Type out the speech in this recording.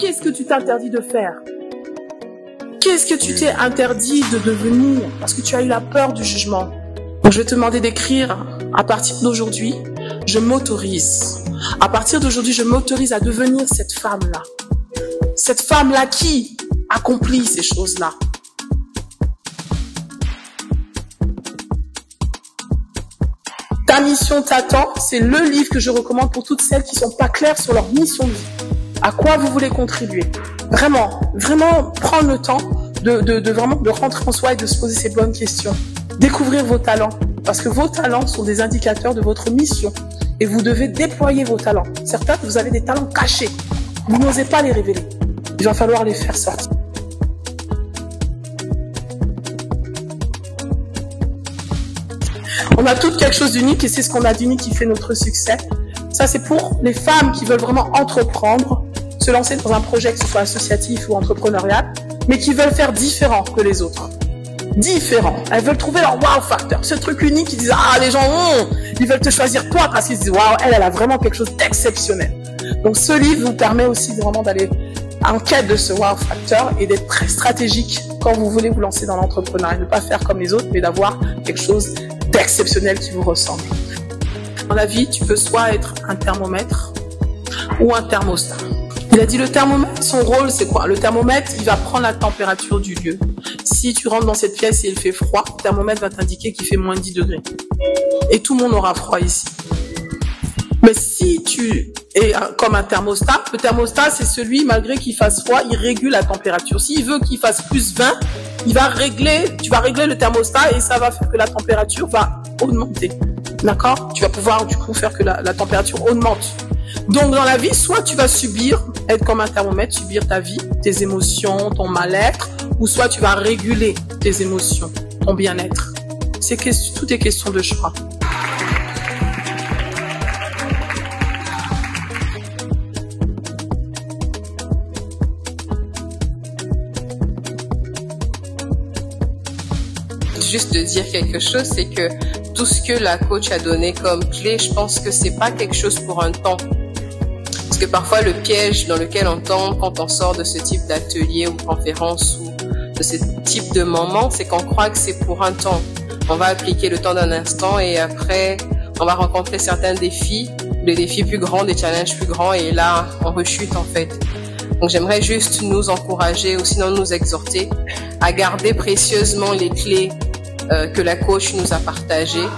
qu'est-ce que tu t'interdis de faire? Qu'est-ce que tu t'es interdit de devenir parce que tu as eu la peur du jugement? Donc je vais te demander d'écrire à partir d'aujourd'hui, je m'autorise. À partir d'aujourd'hui, je m'autorise à devenir cette femme-là. Cette femme-là qui accomplit ces choses-là. Ta mission t'attend, c'est le livre que je recommande pour toutes celles qui sont pas claires sur leur mission de vie. À quoi vous voulez contribuer? Vraiment, prendre le temps de rentrer en soi et de se poser ces bonnes questions. Découvrir vos talents, parce que vos talents sont des indicateurs de votre mission. Et vous devez déployer vos talents. Certains, vous avez des talents cachés. Vous n'osez pas les révéler. Il va falloir les faire sortir. On a toutes quelque chose d'unique et c'est ce qu'on a d'unique qui fait notre succès. Ça, c'est pour les femmes qui veulent vraiment entreprendre, se lancer dans un projet, que ce soit associatif ou entrepreneurial, mais qui veulent faire différent que les autres. Différent. Elles veulent trouver leur wow factor, ce truc unique. Ils disent, ah, les gens, ils veulent te choisir toi parce qu'ils disent, waouh, elle a vraiment quelque chose d'exceptionnel. Donc, ce livre vous permet aussi vraiment d'aller en quête de ce wow factor et d'être très stratégique quand vous voulez vous lancer dans l'entrepreneuriat. Ne pas faire comme les autres, mais d'avoir quelque chose d'exceptionnel qui vous ressemble. Dans la vie, tu peux soit être un thermomètre ou un thermostat. Il a dit le thermomètre, son rôle c'est quoi? Le thermomètre, il va prendre la température du lieu. Si tu rentres dans cette pièce et il fait froid, le thermomètre va t'indiquer qu'il fait moins 10 degrés. Et tout le monde aura froid ici. Mais si tu es comme un thermostat, le thermostat c'est celui, malgré qu'il fasse froid, il régule la température. S'il veut qu'il fasse plus 20, tu vas régler le thermostat et ça va faire que la température va augmenter. D'accord? Tu vas pouvoir du coup faire que la température augmente. Donc dans la vie, soit tu vas subir, être comme un thermomètre, subir ta vie, tes émotions, ton mal-être, ou soit tu vas réguler tes émotions, ton bien-être. Tout est question de choix. Juste de dire quelque chose, c'est que tout ce que la coach a donné comme clé, je pense que c'est pas quelque chose pour un temps. Parce que parfois le piège dans lequel on tombe quand on sort de ce type d'atelier ou conférence ou de ce type de moment, c'est qu'on croit que c'est pour un temps. On va appliquer le temps d'un instant et après on va rencontrer certains défis, des défis plus grands, des challenges plus grands et là on rechute en fait. Donc j'aimerais juste nous encourager ou sinon nous exhorter à garder précieusement les clés que la coach nous a partagées.